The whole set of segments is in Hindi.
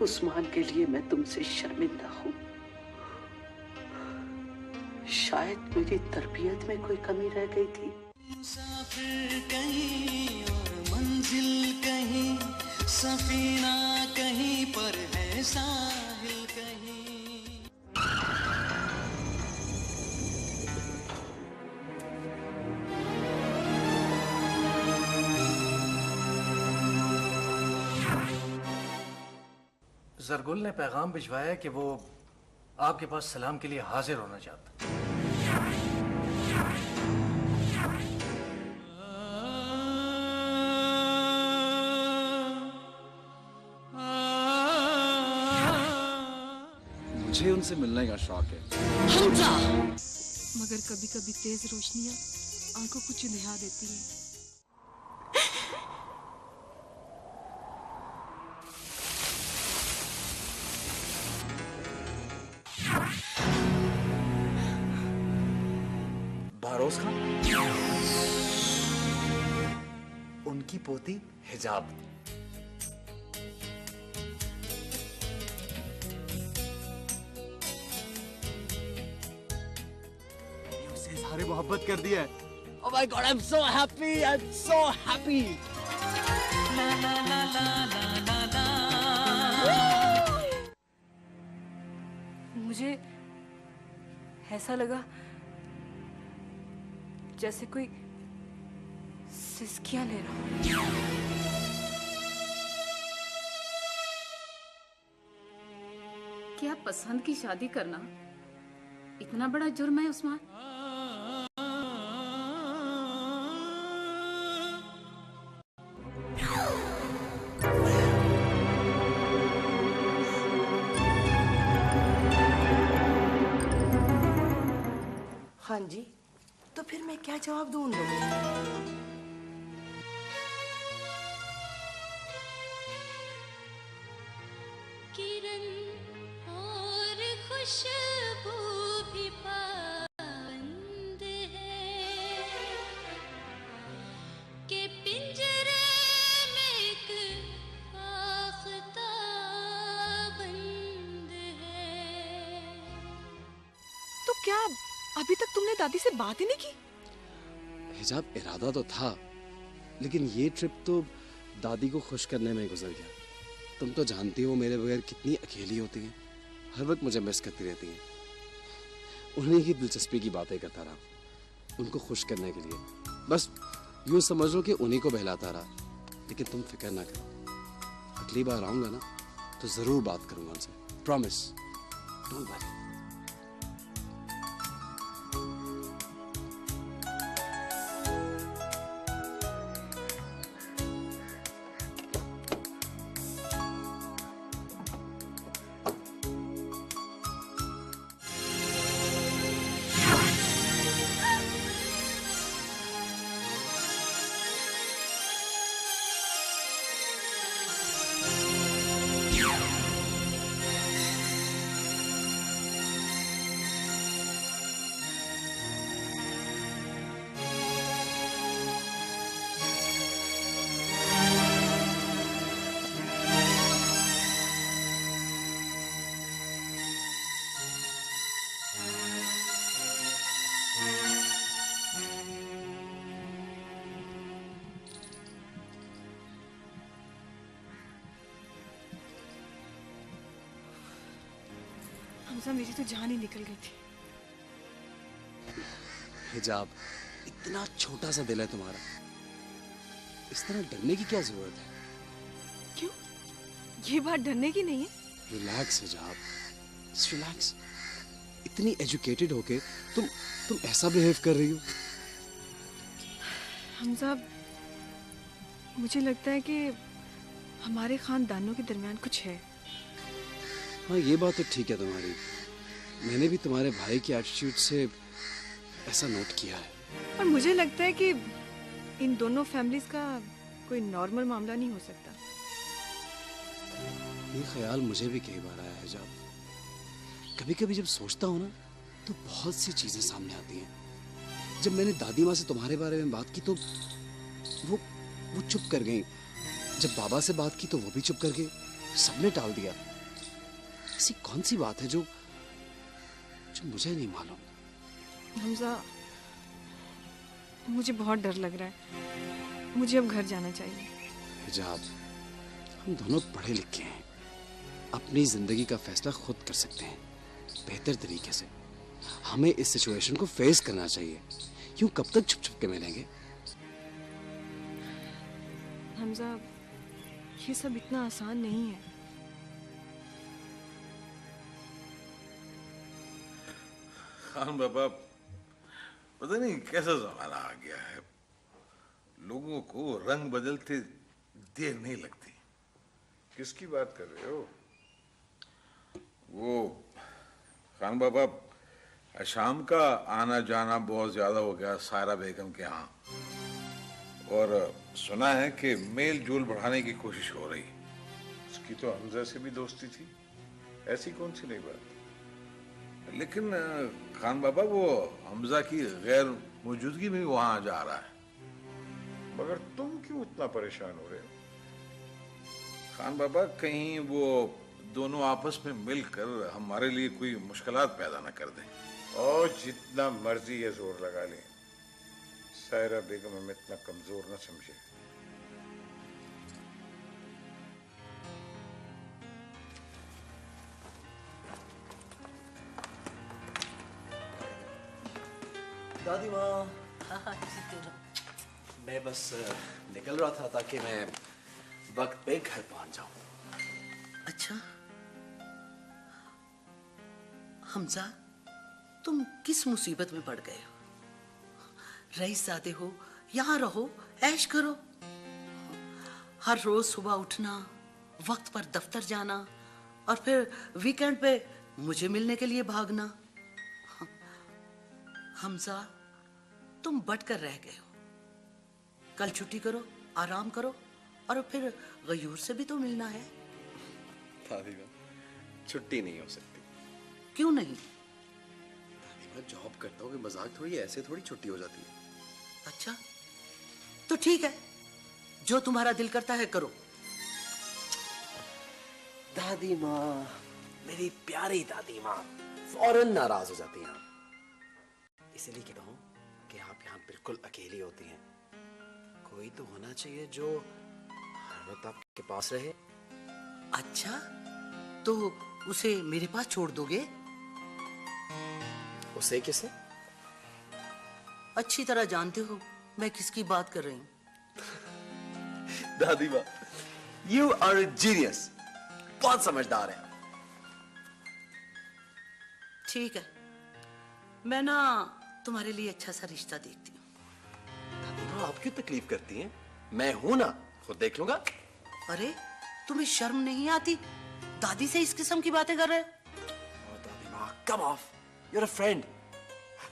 उस्मान के लिए मैं तुमसे शर्मिंदा हूँ। शायद मेरी तरबियत में कोई कमी रह गई थी। मुसाफिर कहीं और मंजिल कहीं, सफीना कहीं पर है साहिल कहीं। जरगुल ने पैगाम भिजवाया कि वो आपके पास सलाम के लिए हाजिर होना चाहता। मुझे उनसे मिलने का शौक है। मगर कभी कभी तेज रोशनियां आंखों को चुंधिया देती हैं। बारोज खान, उनकी पोती हिजाब। सारे मोहब्बत कर दिया है। Oh my God, I'm so happy. I'm so happy. La la la la la la la. मुझे ऐसा लगा जैसे कोई सिसकियां ले रहा हो। क्या पसंद की शादी करना इतना बड़ा जुर्म है उस्मान? हाँ जी, तो फिर मैं क्या जवाब दूं उन लोगों को? किरण और खुशबू भी पाबंद है कि पिंजरे में एक आख्ताब बंद है। तो क्या अभी तक तुमने दादी से बात ही नहीं की? हिजाब, इरादा तो था, लेकिन ये ट्रिप तो दादी को खुश करने में गुजर गया। तुम तो जानती हो मेरे बगैर कितनी अकेली होती हैं, हर वक्त मुझे मिस करती रहती हैं। उन्हीं की दिलचस्पी की बातें करता रहा, उनको खुश करने के लिए। बस यूँ समझ लो कि उन्हीं को बहलाता रहा। लेकिन तुम फिक्र ना करो, अगली बार आऊँगा ना तो ज़रूर बात करूँगा उनसे, प्रॉमिस, डोंट वरी। हमजा, मेरी तो जान ही निकल गई थी। हिजाब, इतना छोटा सा दिल है तुम्हारा, इस तरह डरने की क्या जरूरत है? क्यों? ये बात डरने की नहीं है। रिलैक्स हिजाब, जस्ट रिलैक्स। इतनी एजुकेटेड होके तुम ऐसा बिहेव कर रही हो। हमजा, मुझे लगता है कि हमारे खानदानों के दरमियान कुछ है। हाँ, ये बात तो ठीक है तुम्हारी। मैंने भी तुम्हारे भाई की एटीट्यूड से ऐसा नोट किया है। और मुझे लगता है कि इन दोनों फैमिलीज का कोई नॉर्मल मामला नहीं हो सकता। ये ख्याल मुझे भी कई बार आया है। जब कभी कभी जब सोचता हूँ ना तो बहुत सी चीजें सामने आती हैं। जब मैंने दादी माँ से तुम्हारे बारे में बात की तो वो चुप कर गई। जब बाबा से बात की तो वो भी चुप कर गए। सबने टाल दिया। ऐसी कौन सी बात है जो जो मुझे नहीं मालूम? हमजा, मुझे बहुत डर लग रहा है। मुझे अब घर जाना चाहिए। हिजाब, हम दोनों पढ़े लिखे हैं, अपनी जिंदगी का फैसला खुद कर सकते हैं बेहतर तरीके से। हमें इस सिचुएशन को फेस करना चाहिए। यूं कब तक छुप छुप के मिलेंगे? हमजा, ये सब इतना आसान नहीं है। खान बाबा, पता नहीं कैसा जमाना आ गया है, लोगों को रंग बदलते देर नहीं लगती। किसकी बात कर रहे हो? वो खान बाबा, शाम का आना जाना बहुत ज्यादा हो गया सायरा बेगम के यहाँ, और सुना है कि मेल जोल बढ़ाने की कोशिश हो रही। उसकी तो हमजा से भी दोस्ती थी, ऐसी कौन सी नई बात? लेकिन खान बाबा, वो हमजा की गैर मौजूदगी में वहां जा रहा है। मगर तुम क्यों इतना परेशान हो रहे हो? खान बाबा, कहीं वो दोनों आपस में मिलकर हमारे लिए कोई मुश्किलात पैदा न कर दें। और जितना मर्जी ये जोर लगा लें, सायरा बेगम हमें इतना कमजोर न समझे। दादी माँ, मैं बस निकल रहा था ताकि मैं वक्त पे घर पहुंच जाऊं। अच्छा हमजा, तुम किस मुसीबत में पड़ गए हो? रईसजादे हो, यहाँ रहो, ऐश करो। हर रोज सुबह उठना, वक्त पर दफ्तर जाना, और फिर वीकेंड पे मुझे मिलने के लिए भागना। हमजा, तुम बट कर रह गए हो। कल छुट्टी करो, आराम करो, और फिर गयूर से भी तो मिलना है। दादी माँ, छुट्टी नहीं हो सकती। क्यों नहीं? दादी माँ, जॉब करता हूँ, मजाक थोड़ी, ऐसे थोड़ी छुट्टी हो जाती है। अच्छा तो ठीक है, जो तुम्हारा दिल करता है करो। दादी माँ, मेरी प्यारी दादी माँ फौरन नाराज हो जाती हैं। इसलिए कहता हूँ कि आप यहाँ बिल्कुल अकेली होती हैं। कोई तो होना चाहिए जो हर वक्त आपके पास रहे। अच्छा, तो उसे मेरे पास छोड़ दोगे? उसे किसे? अच्छी तरह जानते हो मैं किसकी बात कर रही हूँ। दादी माँ, यू आर अ जीनियस, बहुत समझदार है। ठीक है, मैं ना तुम्हारे लिए अच्छा सा रिश्ता देखती हूँ। दादी माँ, आप क्यों तकलीफ करती हैं? मैं हूं ना, खुद देख लूंगा। अरे तुम्हें शर्म नहीं आती? दादी से इस किस्म की बातें कर रहे हो? दादी माँ, come off, you are a friend.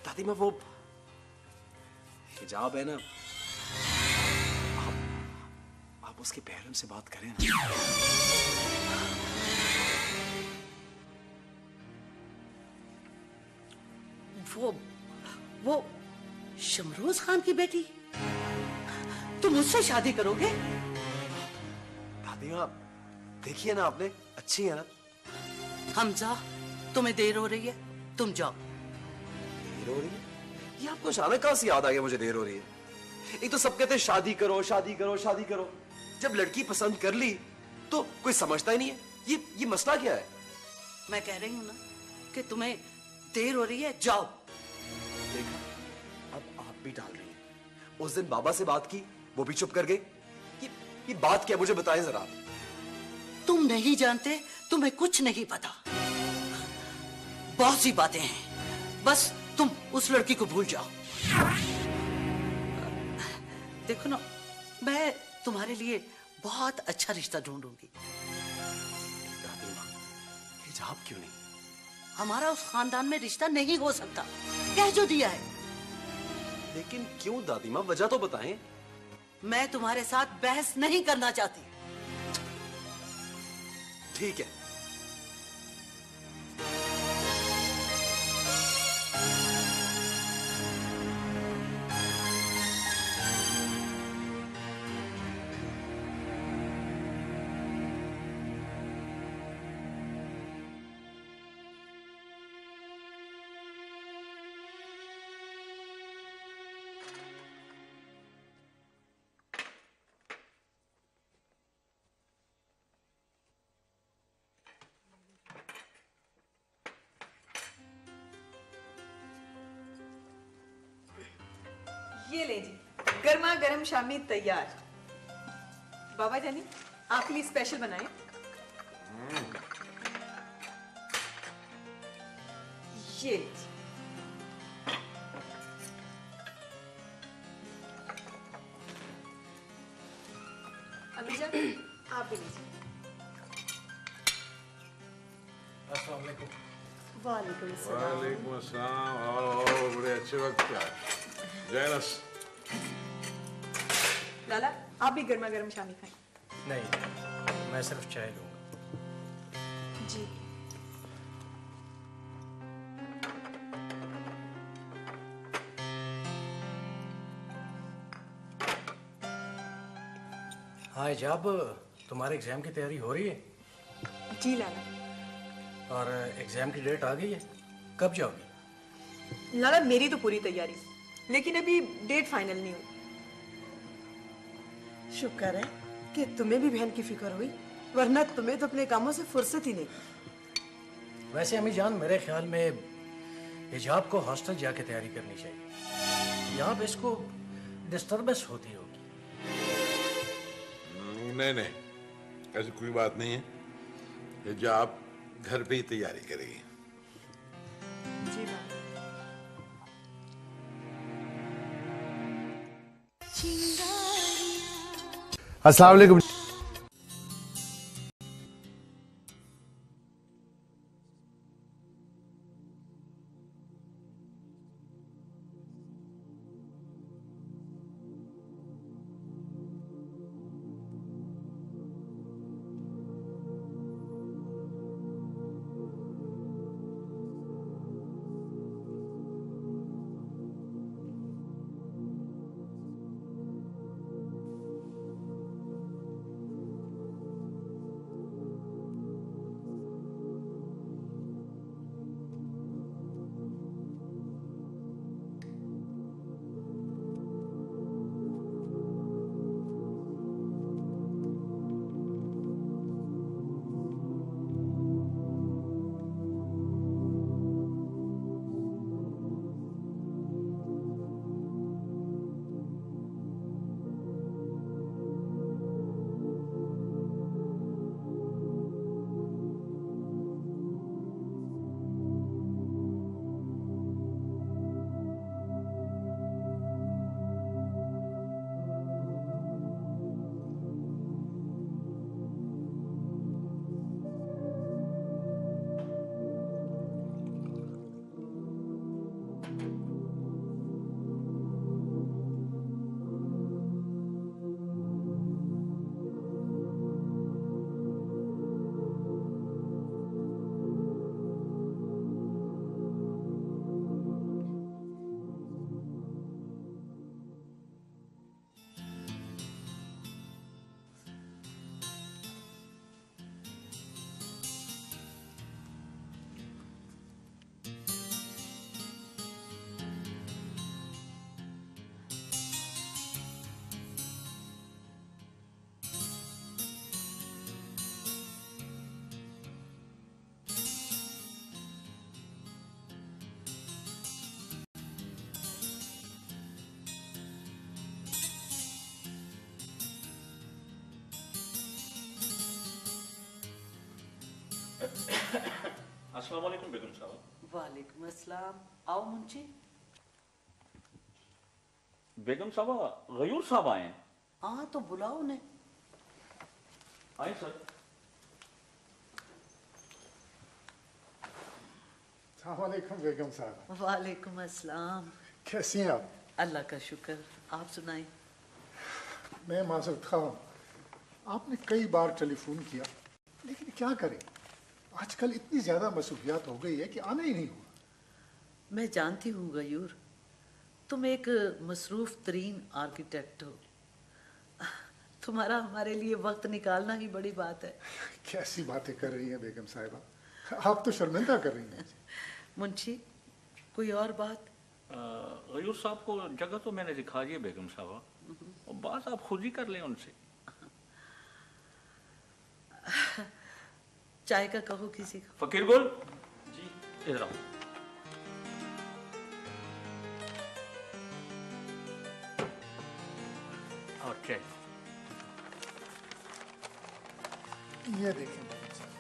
दादी माँ, वो हिजाब है ना, आप उसके पेरेंट्स से बात करें ना। वो शमरोज खान की बेटी, तुम उससे शादी करोगे? दादी माँ, देखिए ना, आपने अच्छी है ना। हमजा, तुम्हें देर हो रही है, तुम जाओ। देर हो रही है? ये आपको अचानक कहां से याद आ गया मुझे देर हो रही है? एक तो सब कहते हैं शादी करो, शादी करो, शादी करो। जब लड़की पसंद कर ली तो कोई समझता ही नहीं है। ये मसला क्या है? मैं कह रही हूं ना कि तुम्हें देर हो रही है, जाओ। देखा, अब आप भी डाल रही हैं। उस दिन बाबा से बात की, वो भी चुप कर गए। ये बात क्या, मुझे बताएं जरा। तुम नहीं जानते, तुम्हें कुछ नहीं पता। बहुत सी बातें हैं, बस तुम उस लड़की को भूल जाओ। देखो ना, मैं तुम्हारे लिए बहुत अच्छा रिश्ता ढूंढूंगी। दादी माँ, हिजाब क्यों नहीं? हमारा उस खानदान में रिश्ता नहीं हो सकता, कह जो दिया है। लेकिन क्यों दादी माँ, वजह तो बताएं। मैं तुम्हारे साथ बहस नहीं करना चाहती। ठीक है, ये ले जी, गर्मा गर्म शामी तैयार। बाबा जानी आपके लिए स्पेशल बनाए। ये ले जी। अम्मी जान आप भी लीजिए। अस्सलाम वालेकुम। वालेकुम अस्सलाम। वालेकुम अस्सलाम। आओ, बड़े अच्छे वक्त पे आए। जयनस। लाला आप भी गर्मा गर्म शामी खाएं। नहीं, मैं सिर्फ चाय लूंगा। जी। हाँ हिजाब, तुम्हारे एग्जाम की तैयारी हो रही है? जी लाला। और एग्जाम की डेट आ गई है, कब जाओगी? लाला मेरी तो पूरी तैयारी, लेकिन अभी डेट फाइनल नहीं हुई। शुक्र है कि तुम्हें भी बहन की फिक्र हुई, वरना तुम्हें तो अपने कामों से फुर्सत ही नहीं। वैसे अम्मी जान, मेरे ख्याल में हिजाब को हॉस्टल जाके तैयारी करनी चाहिए। यहाँ पे इसको डिस्टर्बेंस होती होगी। नहीं नहीं, ऐसी कोई बात नहीं है। हिजाब घर पे ही तैयारी करेगी। जी बाबा। अस्सलाम वालेकुम। अस्सलाम वालेकुम बेगम साहब। वालेकुम अस्सलाम। आओ मुंशी। बेगम साहब, गयूर साहब आए हैं। हाँ तो बुलाओ उन्हें। आए सर। वालेकुम बेगम साहब। वालेकुम अस्सलाम। कैसी हैं आप? अल्लाह का शुक्र, आप सुनाएं। मैं माजरत खा हूँ, आपने कई बार टेलीफोन किया, लेकिन क्या करें, आजकल इतनी ज्यादा मसरूफियात हो गई है कि आना ही नहीं हुआ। मैं जानती हूँ गयूर, तुम एक मसरूफ तरीन आर्किटेक्ट हो। तुम्हारा हमारे लिए वक्त निकालना ही बड़ी बात है। कैसी बातें कर रही हैं बेगम साहिबा, आप तो शर्मिंदा कर रही हैं। मुंशी, कोई और बात? गयूर साहब को जगह तो मैंने दिखा दी है बेगम साहबा, और बात आप खुद ही कर लें उनसे। चाय का कहो किसी को। फकीर गुल जी, इधर आओ। कप चाय। ये देखें बेगम साहब,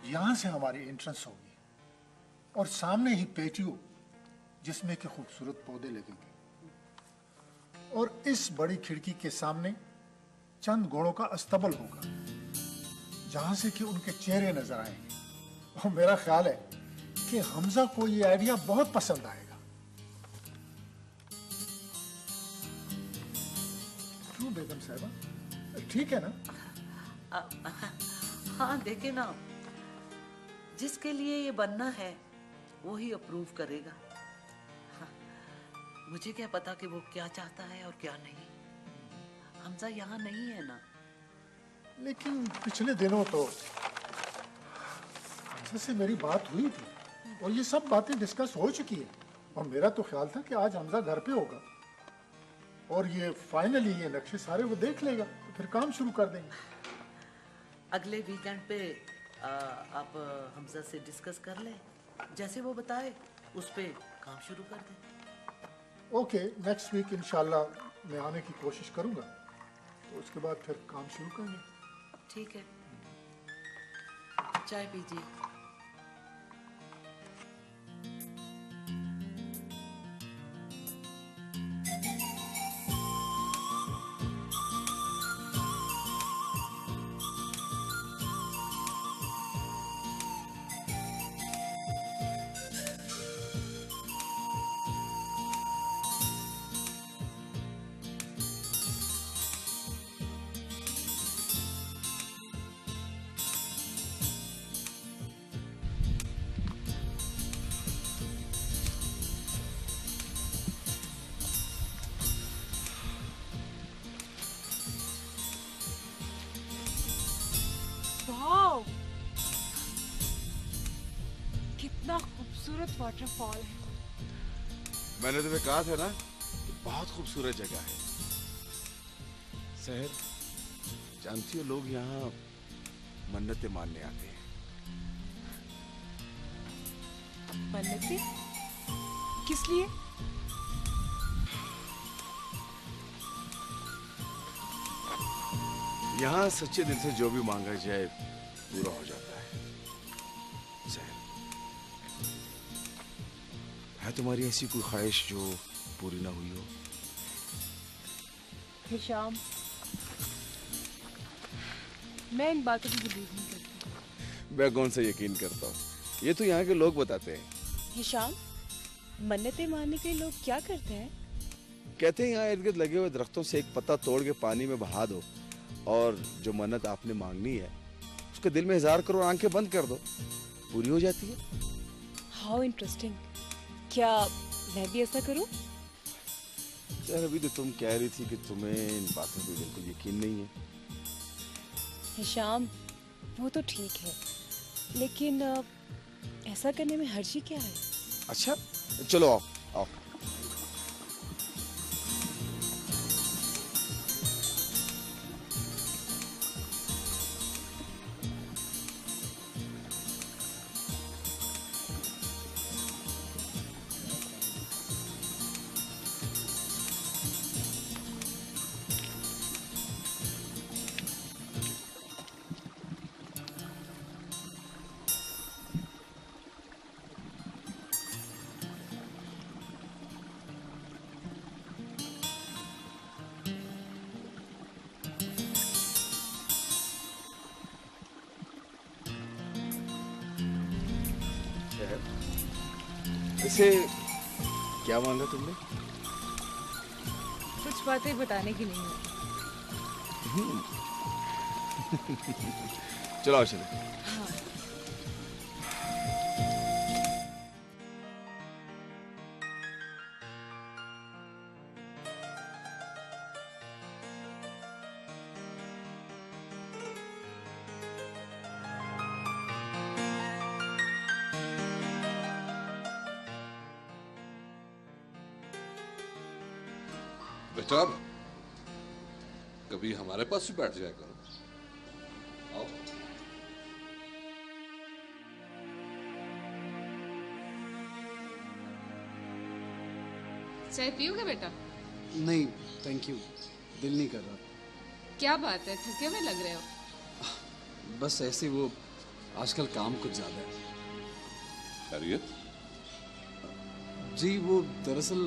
यहाँ से हमारी एंट्रेंस होगी और सामने ही पेटियो जिसमें के खूबसूरत पौधे लगेंगे और इस बड़ी खिड़की के सामने चंद घोड़ों का अस्तबल होगा जहां से कि उनके चेहरे नजर आएंगे। और मेरा ख्याल है कि हमजा को ये आइडिया बहुत पसंद आएगा। क्यों बेगम साहिबा, ठीक है ना? हाँ देखे ना, जिसके लिए ये बनना है वो ही अप्रूव करेगा। हाँ, मुझे क्या पता कि वो क्या चाहता है और क्या नहीं। हमजा यहाँ नहीं है ना। लेकिन पिछले दिनों तो हमजा से मेरी बात हुई थी और ये सब बातें डिस्कस हो चुकी है और मेरा तो ख्याल था कि आज हमजा घर पे होगा और ये फाइनली ये नक्शे सारे वो देख लेगा तो फिर काम शुरू कर देंगे। अगले वीकेंड पे आप हमजा से डिस्कस कर लें, जैसे वो बताए उस पे काम शुरू कर दें। ओके, नेक्स्ट वीक इंशाल्लाह मैं आने की कोशिश करूंगा, तो उसके बाद फिर काम शुरू करेंगे। ठीक है, चाय पीजिए। वाओ, कितना खूबसूरत वाटरफॉल है। मैंने तुम्हें कहा था ना कि बहुत खूबसूरत जगह है। शहर जानती हो, लोग यहाँ मन्नतें मानने आते हैं। मन्नतें? किस लिए? यहाँ सच्चे दिल से जो भी मांगा जाए पूरा हो जाता है। शहर, है तुम्हारी ऐसी कोई ख्वाहिश जो पूरी ना हुई हो? हिशाम, मैं इन बातों को बिलीव नहीं करती। मैं कौन सा यकीन करता हूँ, ये तो यहाँ के लोग बताते हैं। हिशाम, मन्नतें मानने के लोग क्या करते हैं? कहते हैं यहाँ इर्द गिर्द लगे हुए दरख्तों से एक पत्ता तोड़ के पानी में बहा दो और जो मन्नत आपने मांगनी है उसके दिल में 1000 करोड़ आंखें बंद कर दो, पूरी हो जाती है। How interesting. क्या मैं भी ऐसा करूं? यार अभी तो तुम कह रही थी कि तुम्हें इन बातों पे बिल्कुल यकीन नहीं है। हिशाम, वो तो ठीक है, लेकिन ऐसा करने में हर्जी क्या है? अच्छा चलो आओ आओ। इसे क्या मांगा तुमने? कुछ बातें बताने की नहीं है। चलो आओ चलो। हाँ। बेटा कभी हमारे पास भी बैठ जाया करो। आओ। चाय पियोगे बेटा? नहीं थैंक यू, दिल नहीं कर रहा। क्या बात है, थके हुए लग रहे हो? बस ऐसे वो आजकल काम कुछ ज्यादा है। खैरियत? जी वो दरअसल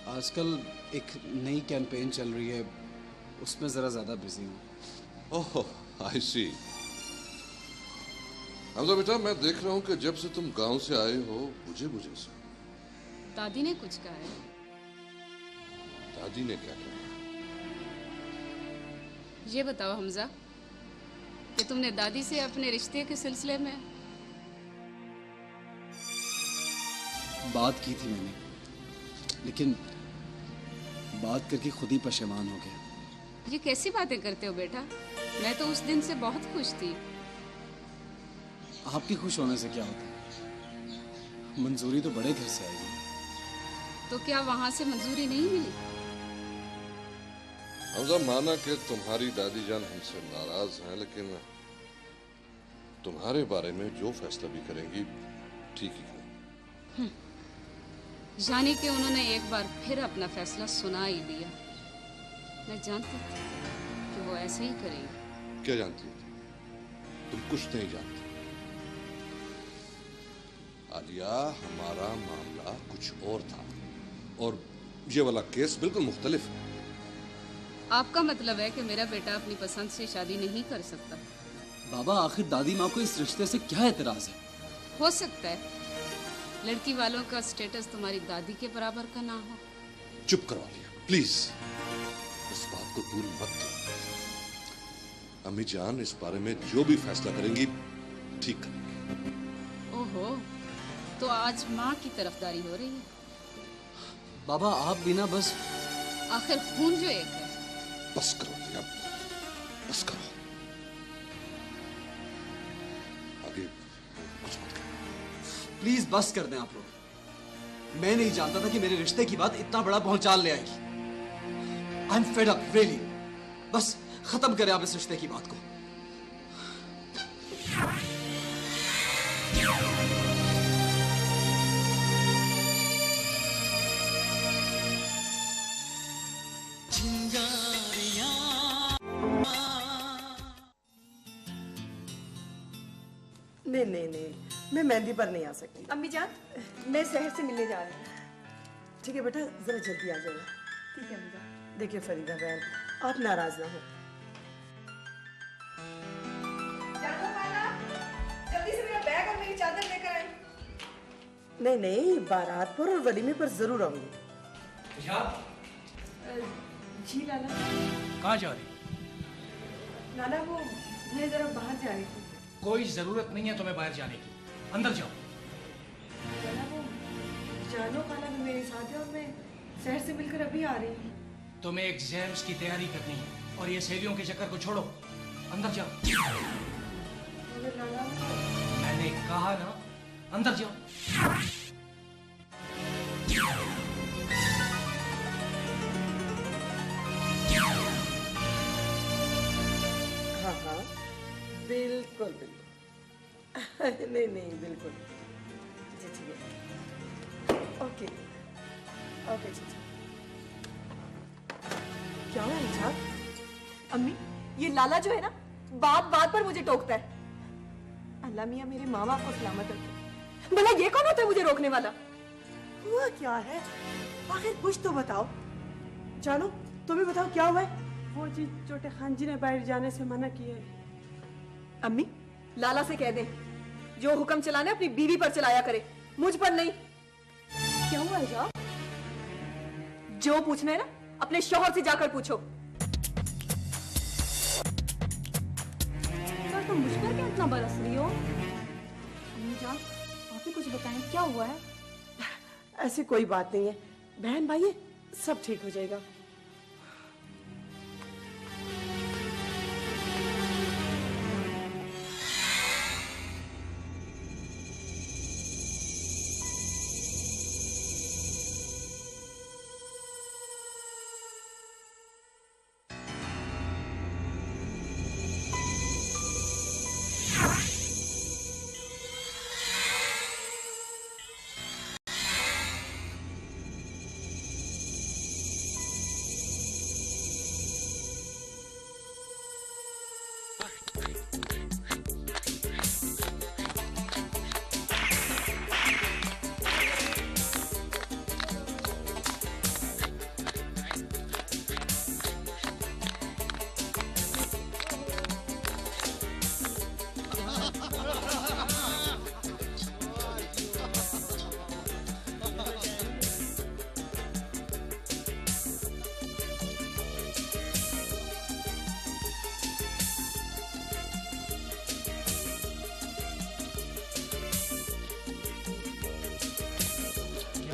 आजकल एक नई कैंपेन चल रही है, उसमें जरा ज्यादा बिजी हूँ। ओह आई सी। हमजा बेटा, मैं देख रहा हूँ कि जब से तुम गांव से आए हो बुझे बुझे से। दादी ने कुछ कहा है? दादी ने क्या कहा? ये बताओ हमजा कि तुमने दादी से अपने रिश्ते के सिलसिले में बात की थी मैंने, लेकिन बात करके खुद ही पशेमान हो गया। ये कैसी बातें करते हो बेटा? मैं तो उस दिन से बहुत खुश थी। आपके खुश होने से क्या होता है? मंजूरी तो बड़े घर से आएगी। तो क्या वहां से मंजूरी नहीं मिली? हमजा माना कि तुम्हारी दादी जान हमसे नाराज हैं, लेकिन तुम्हारे बारे में जो फैसला भी करेंगी ठीक ही करेंगी। यानी कि उन्होंने एक बार फिर अपना फैसला सुना ही दिया। मैं जानती थी कि वो ऐसे ही करेंगे। क्या जानती थी? तुम कुछ नहीं जानती। आलिया, हमारा मामला कुछ और था और ये वाला केस बिल्कुल मुख्तलिफ है। आपका मतलब है कि मेरा बेटा अपनी पसंद से शादी नहीं कर सकता? बाबा, आखिर दादी माँ को इस रिश्ते से क्या एतराज है? हो सकता है लड़की वालों का स्टेटस तुम्हारी दादी के बराबर का ना हो। चुप करवा लिया प्लीज, इस बात को दूर मत दो। अम्मी जान इस बारे में जो भी फैसला करेंगी ठीक करेंगी। ओहो, तो आज माँ की तरफदारी हो रही है? बाबा आप भी ना बस। आखिर खून जो एक है। बस करो लिया, बस करो। आगे कुछ मत करो। प्लीज बस कर दें आप लोग। मैं नहीं जानता था कि मेरे रिश्ते की बात इतना बड़ा भौचाल ले आएगी। I am fed up really. बस खत्म करें आप इस रिश्ते की बात को। नहीं नहीं नहीं, मैं मेहंदी पर नहीं आ सकती। अम्मी जान, मैं शहर से मिलने जा रही हूँ। ठीक है बेटा, जरा जल्दी आ जाना। ठीक है अम्मी जान। देखिए फरीदा बहन, आप नाराज ना हो। जल्दी से मेरा बैग और मेरी चादर लेकर आए। नहीं नहीं, बारात पर और वलीमे पर जरूर आऊंगी। जी लाला। कहाँ जा रही? लाला वो मैं जरा बाहर जा रही थी। कोई जरूरत नहीं है तुम्हें बाहर जाने की, अंदर जाओ। लाला वो जानो खाना भी मेरे साथ है और मैं शहर से मिलकर अभी आ रही हूँ। तुम्हें एग्जाम्स की तैयारी करनी है और ये सहेलियों के चक्कर को छोड़ो, अंदर जाओ। मगर लाला मैंने कहा ना, अंदर जाओ। हाँ हाँ, बिल्कुल बिल्कुल। नहीं नहीं, बिल्कुल जी, ठीक है। ओके ओके जी। क्या है रिचा? अम्मी, ये लाला जो है ना, बात बात पर मुझे टोकता है। अल्लाह मियाँ मेरे माँ बाप को सलामत रखे। भला ये कौन होता है मुझे रोकने वाला? हुआ क्या है? आखिर कुछ तो बताओ। जानो, तुम्हें बताओ क्या हुआ है? वो जी छोटे खान जी ने बाहर जाने से मना किया है। अम्मी, लाला से कह दें जो हुक्म चलाना अपनी बीवी पर चलाया करे, मुझ पर नहीं। क्या हुआ है जा? जो पूछना है ना अपने शौहर से जाकर पूछो। पर तुम मुझ पर क्या इतना बरस रही हो? अम्मी जान, आप ही कुछ बताएं, क्या हुआ है? ऐसी कोई बात नहीं है बहन भाई, सब ठीक हो जाएगा।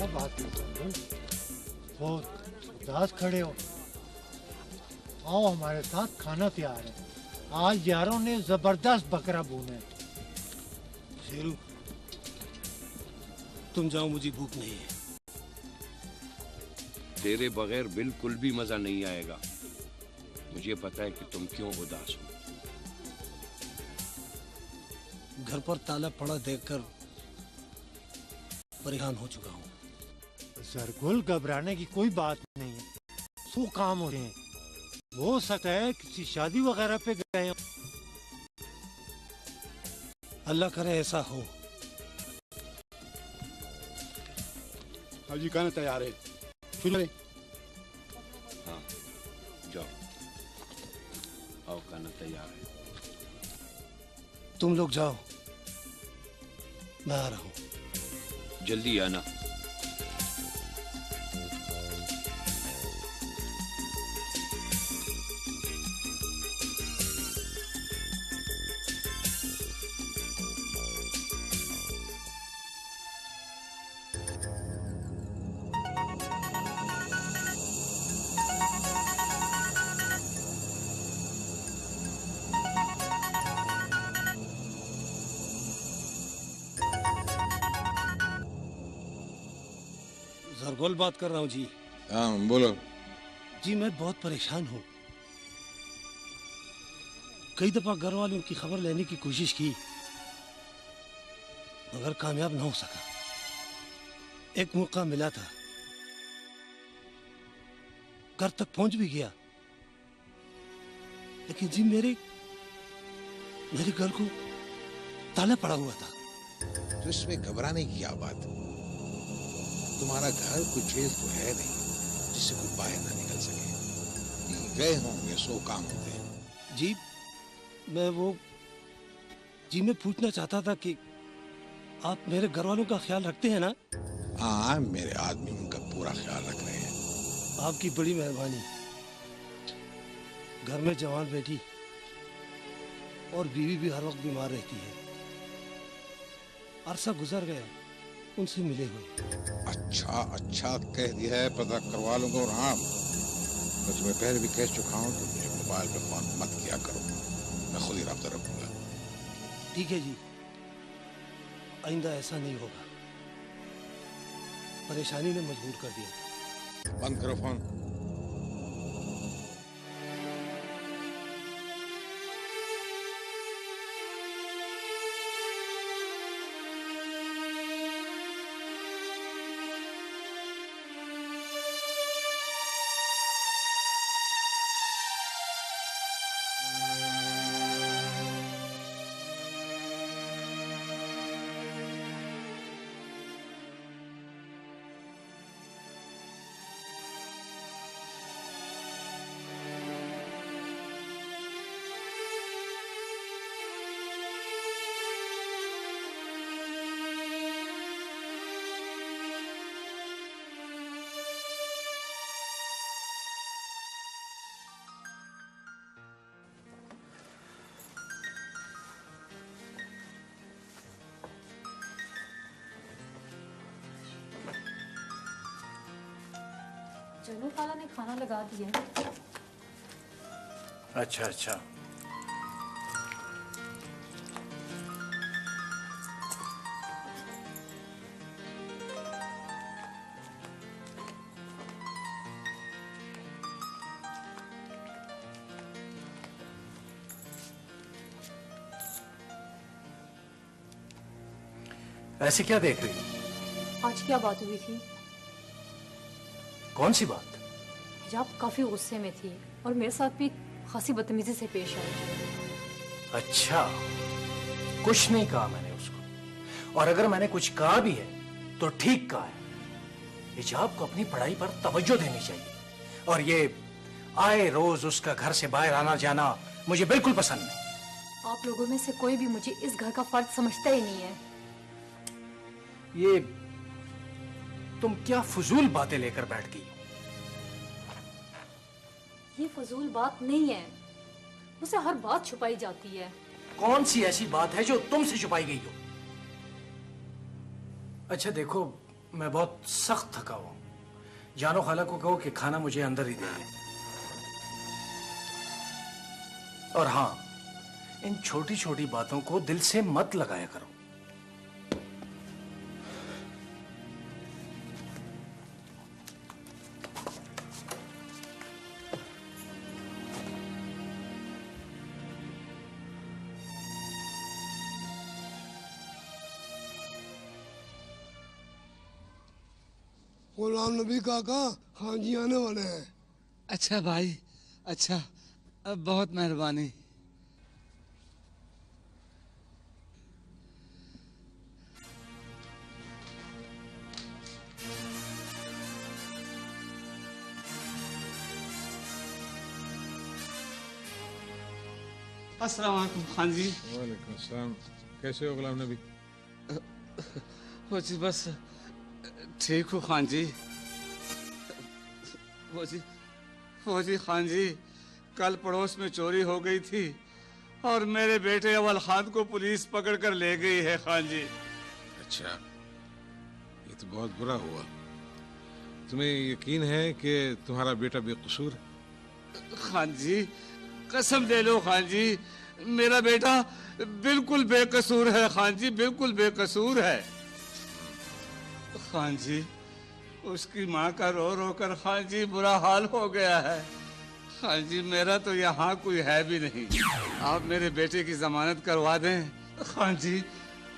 क्या बात है, बहुत उदास खड़े हो। आओ हमारे साथ, खाना तैयार है। आज यारों ने जबरदस्त बकरा भूना है। शेरू, तुम जाओ, मुझे भूख नहीं है। तेरे बगैर बिल्कुल भी मजा नहीं आएगा। मुझे पता है कि तुम क्यों उदास हो। घर पर ताला पड़ा देखकर परेशान हो चुका हूँ। जरगुल, घबराने की कोई बात नहीं है, 100 काम होते हैं। हो सकता है किसी शादी वगैरह पे गए हो। अल्लाह करे ऐसा हो। जी खाना तैयार है, शुरू करें। हाँ जाओ, आओ, खाना तैयार है। तुम लोग जाओ, मैं आ रहा हूँ। जल्दी आना। जरगोल बात कर रहा हूँ जी। हाँ बोलो। जी मैं बहुत परेशान हूँ। कई दफा घर वालों की खबर लेने की कोशिश की, मगर कामयाब ना हो सका। एक मौका मिला था, घर तक पहुंच भी गया, लेकिन जी मेरे घर को ताला पड़ा हुआ था। तो इसमें घबराने की क्या बात? तुम्हारा घर कोई जेल तो है नहीं जिससे कोई बाहर ना निकल सके। गए होंगे, 100 काम होते हैं। जी मैं पूछना चाहता था कि आप मेरे घर वालों का ख्याल रखते हैं ना? हाँ, मेरे आदमी उनका पूरा ख्याल रख रहे हैं। आपकी बड़ी मेहरबानी। घर में जवान बेटी और बीवी भी हर वक्त बीमार रहती है। अरसा गुजर गया उनसे मिले हुए। अच्छा कह दिया है, पता करवा लूंगा। और हाँ, मैं तुम्हें पहले भी कह चुका हूँ तो मुझे मोबाइल पे फोन मत किया करो, मैं खुद ही रब्ता रखूंगा। ठीक है जी, आइंदा ऐसा नहीं होगा। परेशानी ने मजबूर कर दिया। बंद करो फोन। चलो खाला ने खाना लगा दिया। अच्छा ऐसे क्या देख रही हो? आज क्या बात हुई थी? कौन सी बात? हिजाब काफी गुस्से में थी और मेरे साथ भी खासी बदतमीजी से पेश आई। अच्छा, कुछ नहीं कहा मैंने उसको, और अगर मैंने कुछ कहा भी है तो ठीक कहा है। हिजाब को अपनी पढ़ाई पर तवज्जो देनी चाहिए, और ये आए रोज उसका घर से बाहर आना जाना मुझे बिल्कुल पसंद नहीं। आप लोगों में से कोई भी मुझे इस घर का फर्ज समझता ही नहीं है। ये तुम क्या फजूल बातें लेकर बैठ गई? ये फजूल बात नहीं है, मुझसे हर बात छुपाई जाती है। कौन सी ऐसी बात है जो तुमसे छुपाई गई हो? अच्छा देखो, मैं बहुत सख्त थका हुआ हूं। जानो खाला को कहो कि खाना मुझे अंदर ही दे दे। और हाँ, इन छोटी छोटी बातों को दिल से मत लगाया करो। गुलाम नबी काका, हाँ जी आने वाले हैं। अच्छा भाई, अच्छा, बहुत मेहरबानी। अस्सलाम वालेकुम खान जी। वालेकुम अस्सलाम। कैसे हो गुलाम नबी? वो जी बस ठीक हूँ खान जी। वो जी खान जी, कल पड़ोस में चोरी हो गई थी और मेरे बेटे अवल खान को पुलिस पकड़ कर ले गई है खान जी। अच्छा, ये तो बहुत बुरा हुआ। तुम्हें यकीन है कि तुम्हारा बेटा बेकसूर है? खान जी, कसम ले लो खान जी, मेरा बेटा बिल्कुल बेकसूर है खान जी, बिल्कुल बेकसूर है। खान जी, उसकी माँ का रो रो कर खान जी बुरा हाल हो गया है। खान जी, मेरा तो यहाँ कोई है भी नहीं। आप मेरे बेटे की जमानत करवा दें खान जी,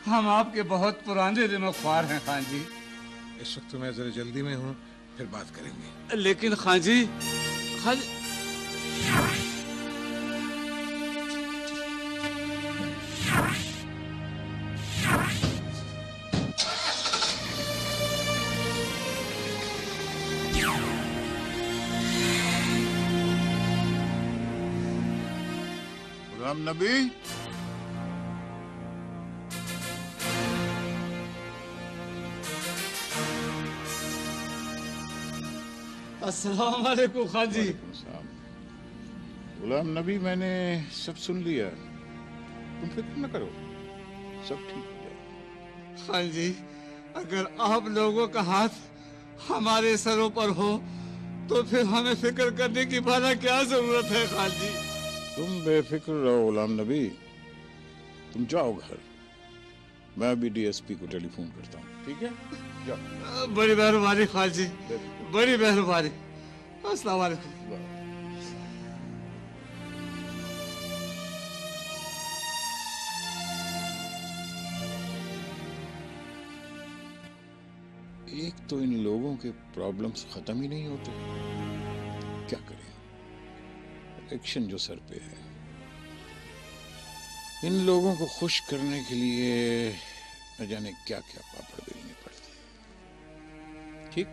हम आपके बहुत पुराने रिमख्वार हैं खान जी। इस वक्त मैं जरा जल्दी में हूँ, फिर बात करेंगे। लेकिन खान जी, खान जी, गुलाम नबी, अस्सलाम वालेकुम खान जी। गुलाम नबी, मैंने सब सुन लिया, तुम फिक्र न करो, सब ठीक हो जाएगा। खान जी, अगर आप लोगों का हाथ हमारे सरों पर हो तो फिर हमें फिक्र करने की भला क्या जरूरत है खान जी। तुम बेफिक्र रहो गुलाम नबी, तुम जाओ घर, मैं अभी डीएसपी को टेलीफोन करता हूँ, ठीक है? जाओ। बड़ी मेहरबानी खान जी, बड़ी मेहरबानी। अस्सलाम वालेकुम। एक तो इन लोगों के प्रॉब्लम्स खत्म ही नहीं होते, क्या करें? इलेक्शन जो सर पे है, इन लोगों को खुश करने के लिए न जाने क्या क्या पापड़ बेलने पड़ते हैं। ठीक?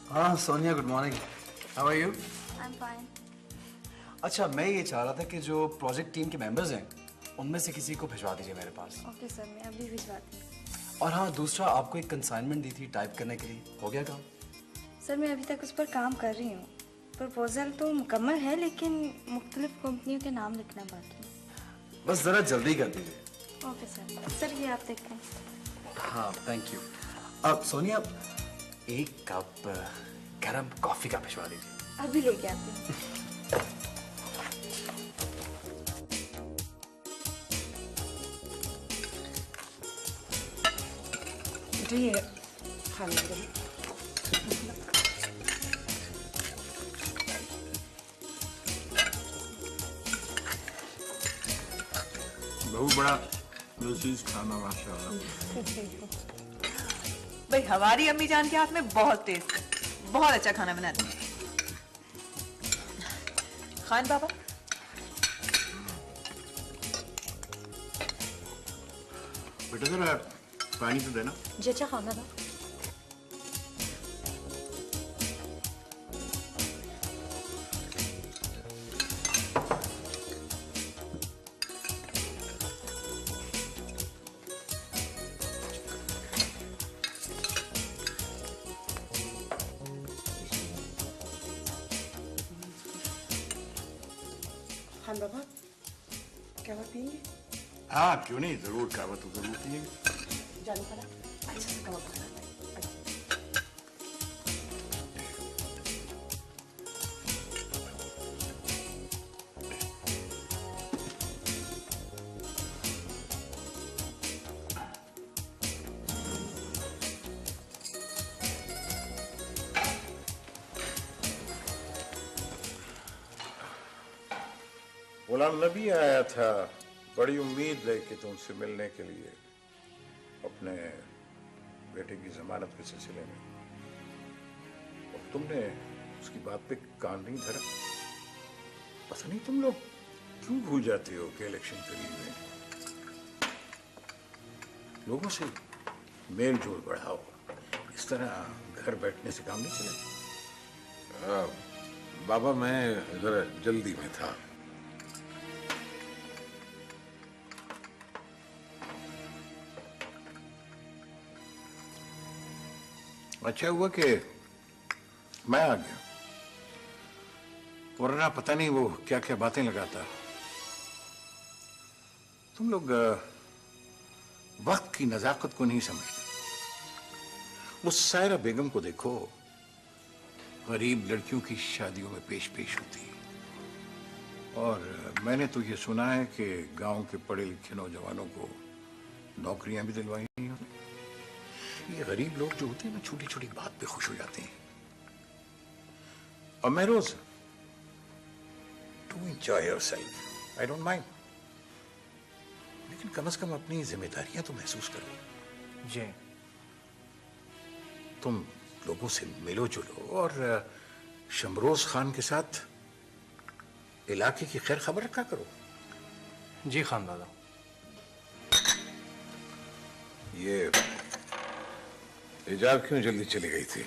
हाँ Sonia, good morning. How are you? I am fine. अच्छा, मैं ये चाह रहा था कि जो प्रोजेक्ट टीम के मेंबर्स हैं उनमें से किसी को भिजवा दीजिए मेरे पास। ओके सर, मैं अभी भिजवाती हूँ। और हाँ, दूसरा, आपको एक कंसाइनमेंट दी थी टाइप करने के लिए, हो गया काम? सर, मैं अभी तक उस पर काम कर रही हूँ। प्रपोजल तो मुकम्मल है, लेकिन मुख्तलिफ कंपनियों के नाम लिखना बाकी है। बस ज़रा जल्दी कर दीजिए। Okay sir. सर, ये आप देखें। हाँ, थैंक यू। अब सोनिया, एक कप गरम कॉफी का भिजवा दीजिए। अभी लेके आती हूँ। ये खा लीजिए। बहुत बड़ा लजीज खाना माशाल्लाह। भाई, हमारी अम्मी जान के हाथ में बहुत टेस्ट है, बहुत अच्छा खाना बनाती है। खान बाबा, बेटा जरा पानी तो देना। जी अच्छा खाना था। खान बाबा क्या बात पियेंगे? हाँ क्यों नहीं, जरूर कहवा तो जरूर पियेंगे। जाने पड़ा अच्छा से कबाब खाना। गुलाम नबी आया था बड़ी उम्मीद लेके तुमसे मिलने के लिए अपने बेटे की जमानत के सिलसिले में, और तुमने उसकी बात पे कान नहीं धरा। पता नहीं तुम लोग क्यों भूल जाते हो कि इलेक्शन करीब है। लोगों से मेल जोल बढ़ाओ, इस तरह घर बैठने से काम नहीं चलेगा। बाबा मैं जरा जल्दी में था। अच्छा हुआ कि मैं आ गया, वरना पता नहीं वो क्या क्या बातें लगाता। तुम लोग वक्त की नजाकत को नहीं समझते। वो सायरा बेगम को देखो, गरीब लड़कियों की शादियों में पेश होती है, और मैंने तो ये सुना है कि गांव के पढ़े लिखे नौजवानों को नौकरियां भी दिलवाई नहीं होती। ये गरीब लोग जो होते हैं ना, छोटी छोटी बात पे खुश हो जाते हैं। और मैं रोज to enjoy yourself, I don't mind, लेकिन कम से कम अपनी जिम्मेदारियां तो महसूस करो। जी तुम लोगों से मिलो जुलो और शमरोज खान के साथ इलाके की खैर खबर रखा करो। जी खान दादा। ये हिजाब क्यों जल्दी चली गई थी?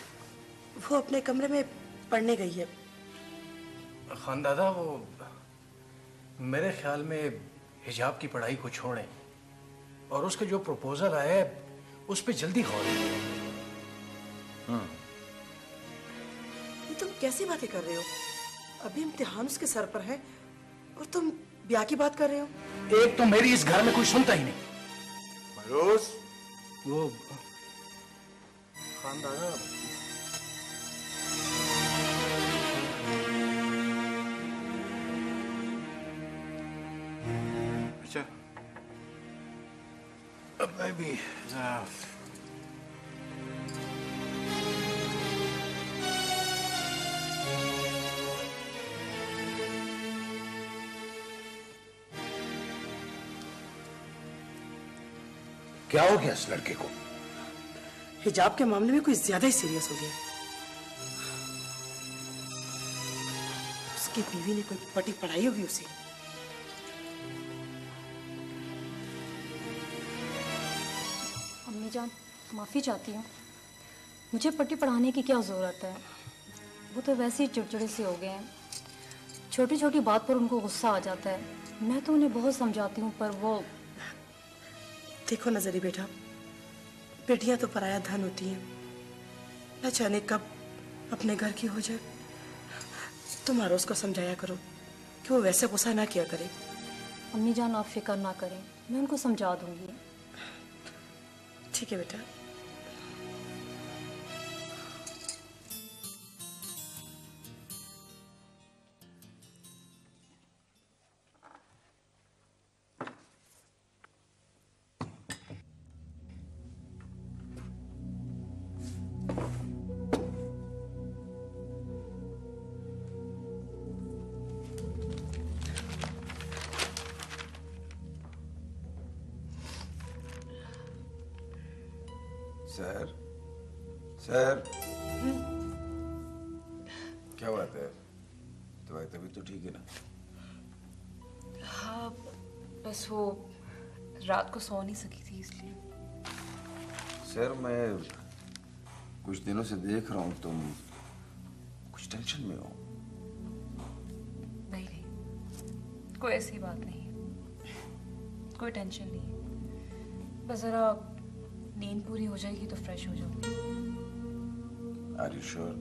वो अपने कमरे में पढ़ने गई है। खान दादा वो मेरे ख्याल में हिजाब की पढ़ाई को छोड़ें और उसके जो प्रपोजल आया है उस पर जल्दी गौर करें। ये तुम कैसी बातें कर रहे हो? अभी इम्तिहान उसके सर पर है और तुम ब्याह की बात कर रहे हो। एक तो मेरी इस घर में कोई सुनता ही नहीं। रोज वो खान दादा अच्छा, अब मैं भी क्या हो गया इस लड़के को? हिजाब के मामले में कोई ज्यादा ही सीरियस हो गया। उसकी बीवी ने कोई पटी पढ़ाई होगी उसे। अम्मी जान माफ़ी चाहती हूँ, मुझे पट्टी पढ़ाने की क्या ज़रूरत है। वो तो वैसे ही चिड़चिड़े से हो गए हैं, छोटी छोटी बात पर उनको गुस्सा आ जाता है। मैं तो उन्हें बहुत समझाती हूँ पर वो। देखो नजरी बेटा, बेटियां तो पराया धन होती हैं, न जाने कब अपने घर की हो जाए। तुम आरोज को समझाया करो कि वो वैसे गुस्सा ना किया करे। अम्मी जान आप फिक्र ना करें, मैं उनको समझा दूंगी। ठीक है बेटा। सर, सर, क्या बात है? तुम्हारी तबीयत तो ठीक है ना? हाँ बस वो रात को सो नहीं सकी थी इसलिए। सर मैं कुछ दिनों से देख रहा हूँ तुम कुछ टेंशन में हो। नहीं नहीं, कोई ऐसी बात नहीं है, कोई टेंशन नहीं है। बस जरा नींद पूरी हो जाएगी तो फ्रेश हो जाऊंगी। Are you sure?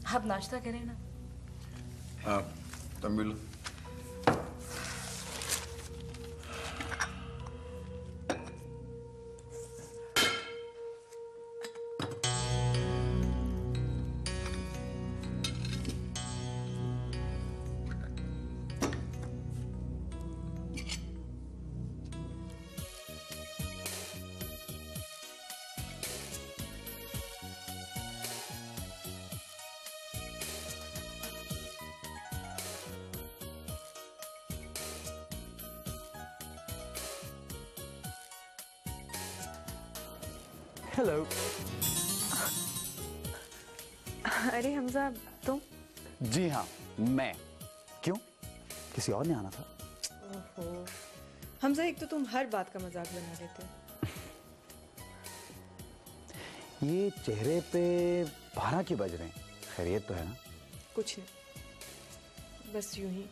आप नाश्ता करें ना। हाँ, तब मिलो। हेलो। अरे हमजा तुम? जी हाँ मैं। क्यों, किसी और ने आना था? ओहो हमजा, एक तो तुम हर बात का मजाक बना देते हो। ये चेहरे पे 12 क्यों बज रहे हैं? खैरियत तो है ना? कुछ नहीं, बस यूं ही।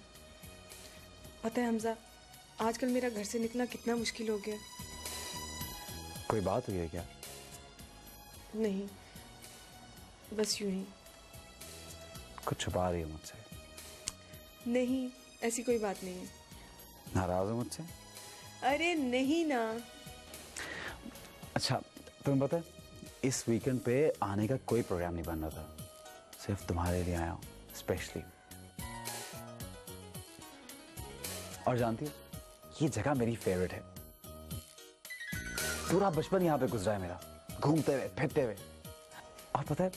पता है हमजा, आजकल मेरा घर से निकलना कितना मुश्किल हो गया। कोई बात हुई है क्या? नहीं, बस यूं ही। कुछ छुपा रही हो मुझसे? नहीं, ऐसी कोई बात नहीं है। नाराज हो मुझसे? अरे नहीं ना। अच्छा तुम्हें पता है, इस वीकेंड पे आने का कोई प्रोग्राम नहीं बन रहा था, सिर्फ तुम्हारे लिए आया हूँ स्पेशली। और जानती हो, ये जगह मेरी फेवरेट है। पूरा बचपन यहाँ पे गुजरा है मेरा, घूमते हुए फिरते हुए। और पता है,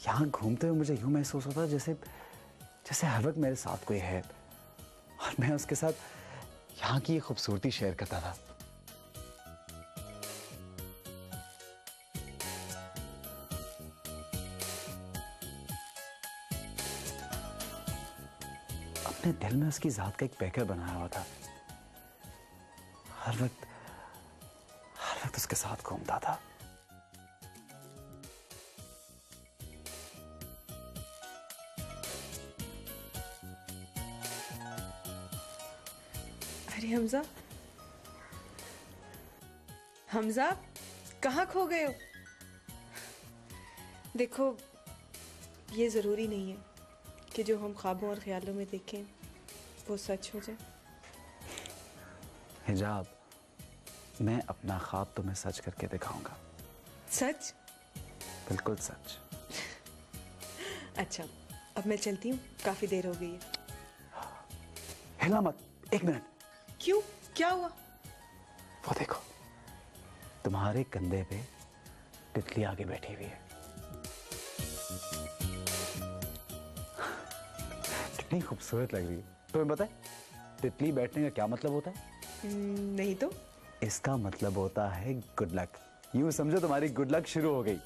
यहाँ घूमते हुए मुझे यूं महसूस होता है जैसे जैसे हर वक्त मेरे साथ कोई है और मैं उसके साथ यहाँ की ये खूबसूरती शेयर करता था। अपने दिल में उसकी जात का एक पैकर बनाया हुआ था, हर वक्त उसके साथ घूमता था। अरे हमजा, हमजा कहाँ खो गए हो? देखो, ये जरूरी नहीं है कि जो हम ख्वाबों और ख्यालों में देखें वो सच हो जाए। हिजाब, मैं अपना ख्वाब तुम्हें सच करके दिखाऊंगा। सच? बिल्कुल सच। अच्छा, अब मैं चलती हूँ, काफी देर हो गई है। हिला मत, 1 मिनट। क्यों, क्या हुआ? वो देखो, तुम्हारे कंधे पे तितली आगे बैठी हुई है। कितनी खूबसूरत लग रही है। तुम्हें पता है तितली बैठने का क्या मतलब होता है? नहीं तो। इसका मतलब होता है गुड लक। यूं समझो तुम्हारी गुड लक शुरू हो गई।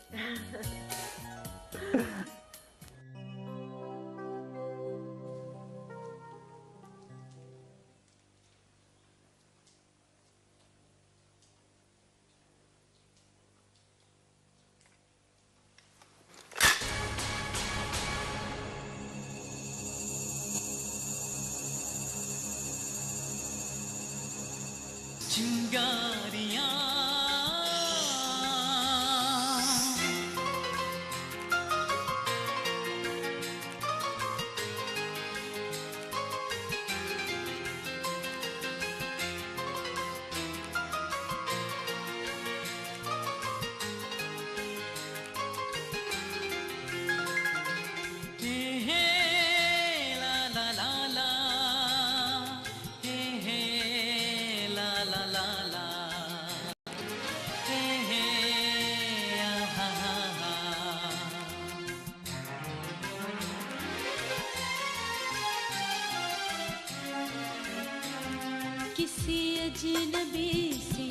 चिंगारियां किसी अजनबी से